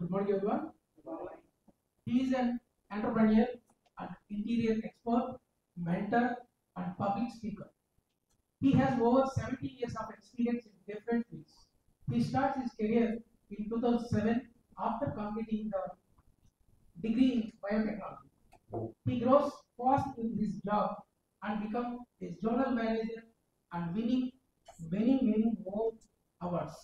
Good morning, everyone. He is an entrepreneur and interior expert, mentor, and public speaker. He has over 70 years of experience in different fields. He starts his career in 2007 after completing the degree in biotechnology. He grows fast in his job and becomes a zonal manager and winning many more awards.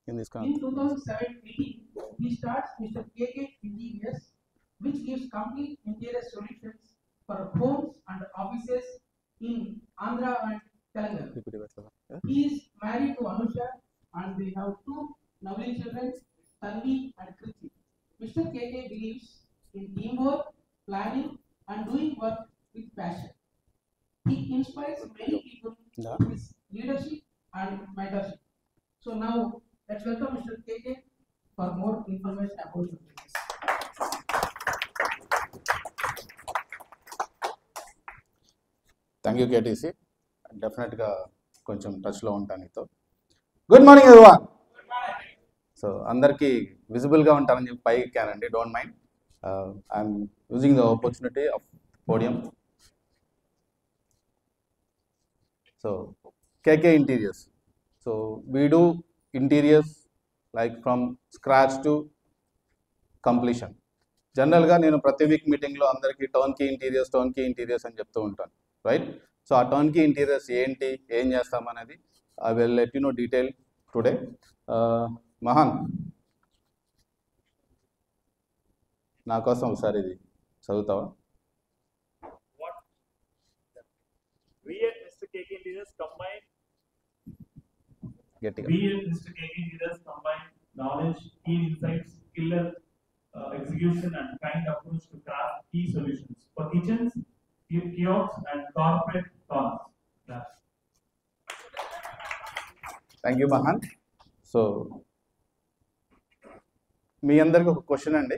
In 2017, he starts Mr. KK Interiors, which gives complete interior solutions for homes and offices in Andhra and Telangana. He is married to Anusha and they have two lovely children, Tanvi and Kriti. Mr. KK believes in teamwork, planning, and doing work with passion. He inspires many people with his leadership and mentorship. So now let's welcome Mr. KK for more information about your business. Thank you, KTC. Definitely కొంచెం touch లో ఉంటాను నీతో. Good morning everyone. So అందరికీ విజిబుల్గా ఉంటానని చెప్పి పైకి ఎక్కానండి, don't mind. I'm using the opportunity of podium. So KK Interiors. So we do interiors like from scratch to completion. జనరల్గా నేను ప్రతి వీక్ మీటింగ్లో అందరికీ టర్న్కీ ఇంటీరియర్స్ అని చెప్తూ ఉంటాను, రైట్? సో ఆ టర్న్కీ ఇంటీరియర్స్ ఏంటి, ఏం చేస్తామనేది I will let you know detail today. మహాన్, నా కోసం ఒకసారి ఇది చదువుతావా? We at Mr. KK Interiors combine గట్టిగా. We at Mr. KK Interiors combine knowledge, keen insights, killer execution, and kind approach to craft key solutions for kitchens, kiosks, and corporate cons. Thank you మహాన్. So మీ అందరికి ఒక question అండి.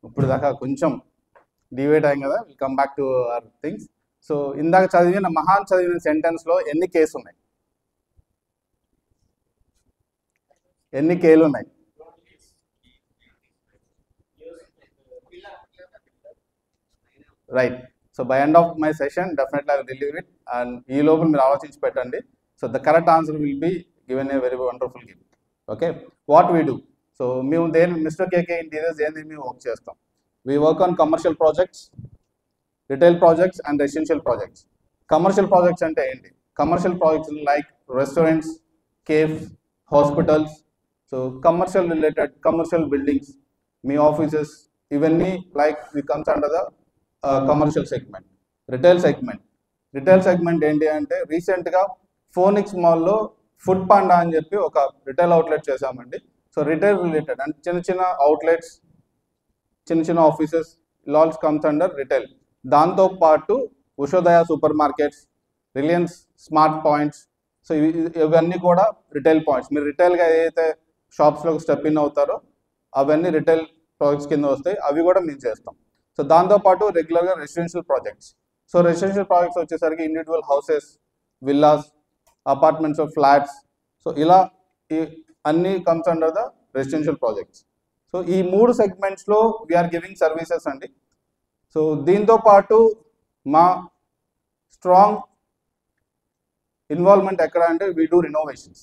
ఇప్పుడు దాకా కొంచెం డివేట్ అయ్యాం కదా, will come back to our things. So ఇందాక మహాన్ చదివిన సెంటెన్స్లో ఎన్ని కేసు ఉన్నాయి? ఎన్ని కేలు ఉన్నాయి? Right. So by end of my session definitely I will relieve it. And ఈ లోపల మీరు ఆలోచించి పెట్టండి. So the correct answer will be given a very wonderful gift. Okay, what we do? So మేము మిస్టర్ KK Interiors మేము work చేస్తాం. We work on commercial projects, retail projects and residential projects. Commercial projects అంటే ఏంటి? Commercial projects like restaurants, cafes, hospitals. So commercial related commercial buildings, మీ offices, ఇవన్నీ like we comes under the commercial segment. Retail segment ఏంటి అంటే రీసెంట్గా phonics మాల్లో food panda అని చెప్పి ఒక రిటైల్ అవుట్లెట్ చేశామండి. సో రిటైల్ రిలేటెడ్ అండ్ చిన్న అవుట్లెట్స్, చిన్న ఆఫీసెస్, ఆల్స్ కమ్స్ అండర్ రిటైల్. దాంతోపాటు Ushodaya super markets, Reliance smart points. So ఇవన్నీ కూడా రిటైల్ పాయింట్స్. మీరు రిటైల్గా ఏదైతే షాప్స్లోకి స్టెప్ ఇన్ అవుతారో అవన్నీ రిటైల్ ప్రాజెక్ట్స్ కింద వస్తాయి, అవి కూడా మేము చేస్తాం. సో దాంతోపాటు రెగ్యులర్గా residential projects. So residential projects వచ్చేసరికి individual houses, villas, apartments, flats. So ఇలా అన్నీ comes under the residential projects. So ఈ 3 సెగ్మెంట్స్లో వీఆర్ గివింగ్ సర్వీసెస్ అండి. సో దీంతో పాటు మా స్ట్రాంగ్ ఇన్వాల్వ్మెంట్ ఎక్కడ అంటే we do renovations.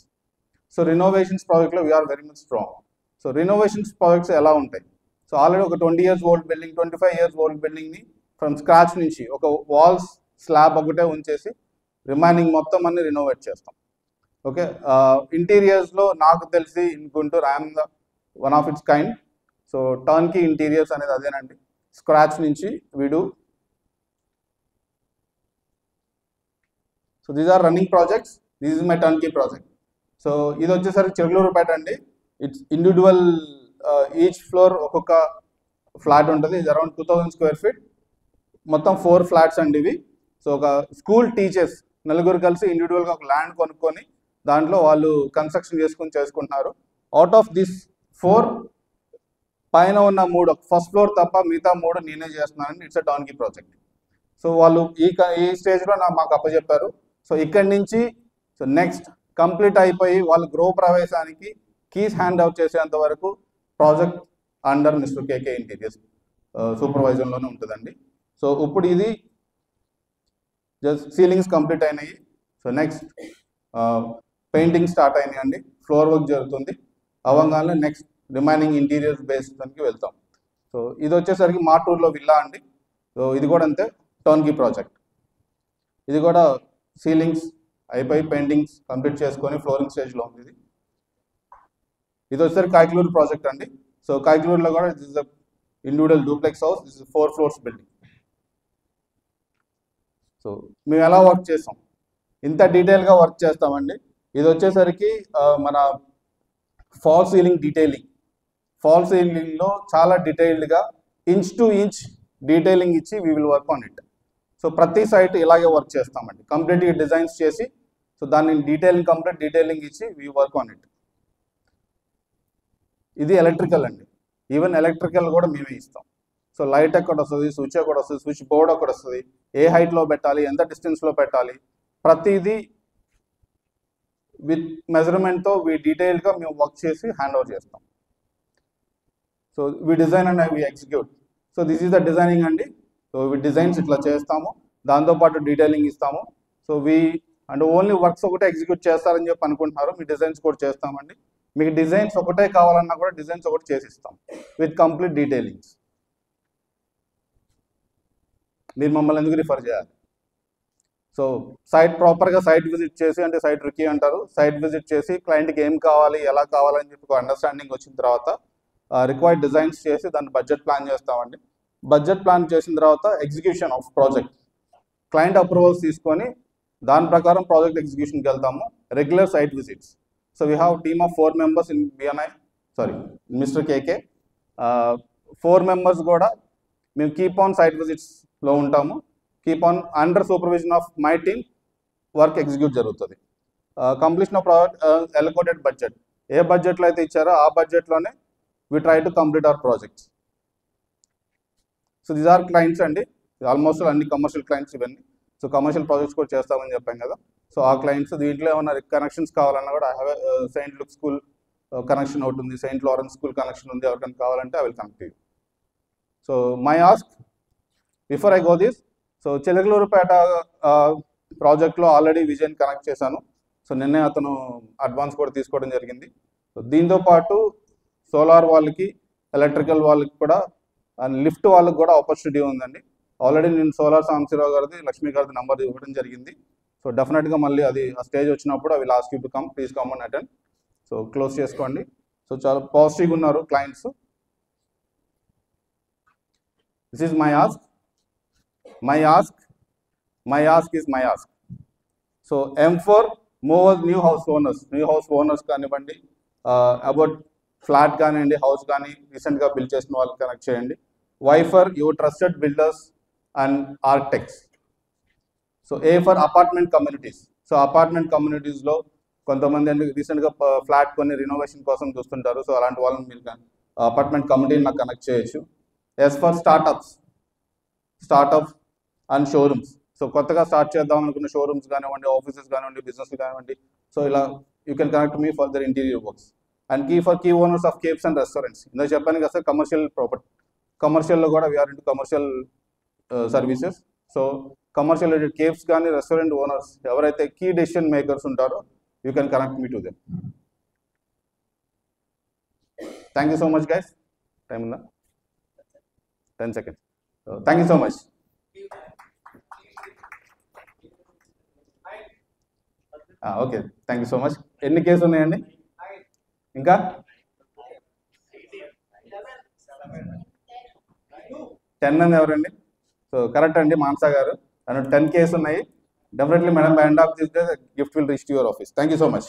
So renovations ప్రాజెక్ట్లో we are very much strong. So renovations projects ఎలా ఉంటాయి? సో ఆల్రెడీ ఒక 20 years old building, 25 years old బిల్డింగ్ని ఫ్రమ్ స్క్రాచ్ నుంచి ఒక వాల్స్ స్లాబ్ ఒకటే ఉంచేసి రిమైనింగ్ మొత్తం అన్ని రినోవేట్ చేస్తాం. ఓకే, ఇంటీరియర్స్లో నాకు తెలిసి in Guntur I'm the one of its kind. So turnkey interiors అనేది అదేనండి. స్క్రాచ్ నుంచి we do. So these are running projects. This is my turnkey project. So ఇది వచ్చేసరికి చెర్లూరుపేట అండి. ఇట్స్ ఇండివిజువల్, ఈచ్ ఫ్లోర్ ఒక్కొక్క ఫ్లాట్ ఉంటుంది. ఇది అరౌండ్ 2000 square feet. మొత్తం 4 flats అండి ఇవి. సో ఒక స్కూల్ టీచర్స్ నలుగురు కలిసి ఇండివిజువల్గా ఒక ల్యాండ్ కొనుక్కొని దాంట్లో వాళ్ళు కన్స్ట్రక్షన్ చేసుకుంటున్నారు. అవుట్ ఆఫ్ దిస్ 4 పైన ఉన్న 3 ఫస్ట్ ఫ్లోర్ తప్ప మిగతా 3 నేనే చేస్తున్నానండి. It's a turnkey project. So వాళ్ళు ఈ స్టేజ్లో మాకు అప్పచెప్పారు. సో ఇక్కడి నుంచి సో నెక్స్ట్ కంప్లీట్ అయిపోయి వాళ్ళు గృహ ప్రవేశానికి కీస్ హ్యాండ్ అవుట్ చేసేంత వరకు ప్రాజెక్ట్ అండర్ మిస్టర్ కేకే ఇంటీరియర్స్ సూపర్వైజర్లోనే ఉంటుందండి. సో ఇప్పుడు ఇది జస్ట్ సీలింగ్స్ కంప్లీట్ అయినాయి. సో నెక్స్ట్ పెయింటింగ్ స్టార్ట్ అయినాయి అండి, ఫ్లోర్ వర్క్ జరుగుతుంది. అవంగానే నెక్స్ట్ రిమైనింగ్ ఇంటీరియర్స్ బేస్డ్ దానికి వెళ్తాం. సో ఇది వచ్చేసరికి మాటూర్లో విల్లా అండి. సో ఇది కూడా అంతే, టర్న్కీ ప్రాజెక్ట్. ఇది కూడా సీలింగ్స్ అయిపోయి పెయింటింగ్స్ కంప్లీట్ చేసుకొని ఫ్లోరింగ్ స్టేజ్లో ఉంది. ఇది వచ్చేసరికి కాయకలూరు ప్రాజెక్ట్ అండి. సో కాయకలూరులో కూడా this is individual duplex house, this is 4 floors building. So మేము ఎలా వర్క్ చేస్తాం, ఇంత డీటెయిల్గా వర్క్ చేస్తామండి. ఇది వచ్చేసరికి మన ఫాల్ సీలింగ్ డీటెయిలింగ్. ఫాల్ సీలింగ్లో చాలా డీటెయిల్డ్గా ఇంచ్ టు ఇంచ్ డీటెయిలింగ్ ఇచ్చి we will work on it. So ప్రతి సైట్ ఇలాగే వర్క్ చేస్తామండి, కంప్లీట్గా డిజైన్స్ చేసి సో దాన్ని కంప్లీట్ డీటెయిలింగ్ ఇచ్చి వీ వర్క్ ఆన్ ఇట్. ఇది ఎలక్ట్రికల్ అండి, ఈవెన్ ఎలక్ట్రికల్ కూడా మేమే ఇస్తాం. సో లైట్ ఎక్కడ వస్తుంది, స్విచ్ ఎక్కడ వస్తుంది, స్విచ్ బోర్డ్ ఎక్కడ వస్తుంది, ఏ హైట్లో పెట్టాలి, ఎంత డిస్టెన్స్లో పెట్టాలి, ప్రతిదీ విత్ మెజర్మెంట్తో డీటెయిల్గా మేము వర్క్ చేసి హ్యాండ్ ఓవర్ చేస్తాం. So we design and we execute. So this is the designing అండి. సో డిజైన్స్ ఇట్లా చేస్తాము, దాంతోపాటు డీటెయిలింగ్ ఇస్తాము. సో అండ్ ఓన్లీ వర్క్స్ ఒకటే ఎగ్జిక్యూట్ చేస్తారని చెప్పి అనుకుంటున్నారు, మీ డిజైన్స్ కూడా చేస్తామండి. మీకు డిజైన్స్ ఒకటే కావాలన్నా కూడా డిజైన్స్ ఒకటి చేసిస్తాం విత్ కంప్లీట్ డీటెయిలింగ్స్. మీరు మమ్మల్ని ఎందుకు రిఫర్ చేయాలి? సో సైట్ ప్రాపర్గా సైట్ విజిట్ చేసి, అంటే సైట్ రికీ అంటారు, సైట్ విజిట్ చేసి క్లయింట్కి ఏం కావాలి, ఎలా కావాలని చెప్పి అండర్స్టాండింగ్ వచ్చిన తర్వాత రిక్వైర్డ్ డిజైన్స్ చేసి దాన్ని బడ్జెట్ ప్లాన్ చేస్తామండి. బడ్జెట్ ప్లాన్ చేసిన తర్వాత execution of project, client approvals తీసుకొని దాని ప్రకారం ప్రాజెక్ట్ ఎగ్జిక్యూషన్కి వెళ్తాము. Regular site visits. So we have team of 4 members in mister KK. 4 members కూడా మేము కీప్ ఆన్ సైట్ విజిట్స్లో ఉంటాము. Keep on under supervision of my team work execute జరుగుతుంది. Completion of project allocated budget, ఏ బడ్జెట్లో అయితే ఇచ్చారో ఆ బడ్జెట్లోనే we try to complete our projects. So these are clients అండి, ఆల్మోస్ట్ అన్ని కమర్షియల్ క్లయింట్స్ ఇవన్నీ. సో కమర్షియల్ ప్రాజెక్ట్స్ కూడా చేస్తామని చెప్పాం కదా. సో ఆ క్లయింట్స్ దీంట్లో ఏమైనా కనెక్షన్స్ కావాలన్నా కూడా I have Saint look school connection ఒకటి ఉంది, సెయింట్ లారెన్స్ స్కూల్ కనెక్షన్ ఉంది, ఎవరికైనా కావాలంటే I will connect you. So my ask before I go this, so Chilakaluripet ప్రాజెక్ట్లో ఆల్రెడీ విజయన్ కనెక్ట్ చేశాను. సో నిన్నే అతను అడ్వాన్స్ కూడా తీసుకోవడం జరిగింది. సో దీంతో పాటు సోలార్ వాళ్ళకి, ఎలక్ట్రికల్ వాళ్ళకి కూడా, అండ్ లిఫ్ట్ వాళ్ళకి కూడా ఆపర్చునిటీ ఉందండి. ఆల్రెడీ నేను సోలార్ సాంబశివరావు గారిది, లక్ష్మీ గారిది నెంబర్ ఇవ్వడం జరిగింది. సో డెఫినెట్గా మళ్ళీ అది ఆ స్టేజ్ వచ్చినప్పుడు అవి last you to come, please come and attend. So close చేసుకోండి. సో చాలా పాజిటివ్గా ఉన్నారు clients. This is my ask. My ask is my ask. So M4 movers, new house owners కానివ్వండి, అబౌట్ ఫ్లాట్ కానివ్వండి, హౌస్ కానీ రీసెంట్గా బిల్డ్ చేసిన వాళ్ళకి కనెక్ట్ చేయండి. Y for your trusted builders and architects. So A for apartment communities. So apartment కమ్యూనిటీస్లో కొంతమంది అంటే రీసెంట్గా ఫ్లాట్ కొన్ని రినోవేషన్ కోసం చూస్తుంటారు. సో అలాంటి వాళ్ళని మీరు అపార్ట్మెంట్ కమ్యూనిటీని నాకు కనెక్ట్ చేయొచ్చు. S for startups and showrooms. So కొత్తగా స్టార్ట్ చేద్దాం అనుకున్న షోరూమ్స్ కానివ్వండి, ఆఫీసెస్ కానివ్వండి, బిజినెస్ కానివ్వండి, సో ఇలా you can connect me for their interior works. And key owners of cafes and restaurants. ఇందులో చెప్పాను కదా సార్, కమర్షియల్ ప్రాపర్టీ, కమర్షియల్లో కూడా we're into commercial services. So commercial cafes కానీ రెస్టారెంట్ ఓనర్స్ ఎవరైతే కీ డెసిషన్ మేకర్స్ ఉంటారో you can connect me to them. Thank you so much guys. Time ఉందా? 10 seconds. Thank you so much. Okay, thank you so much. ఎన్ని కేసులు ఉన్నాయండి ఇంకా? 10 మంది ఎవరండి? సో కరెక్ట్ అండి, మాన్సా గారు. 10 కేసు ఉన్నాయి. Definitely madam, by end of this day gift will reach to your office. Thank you so much.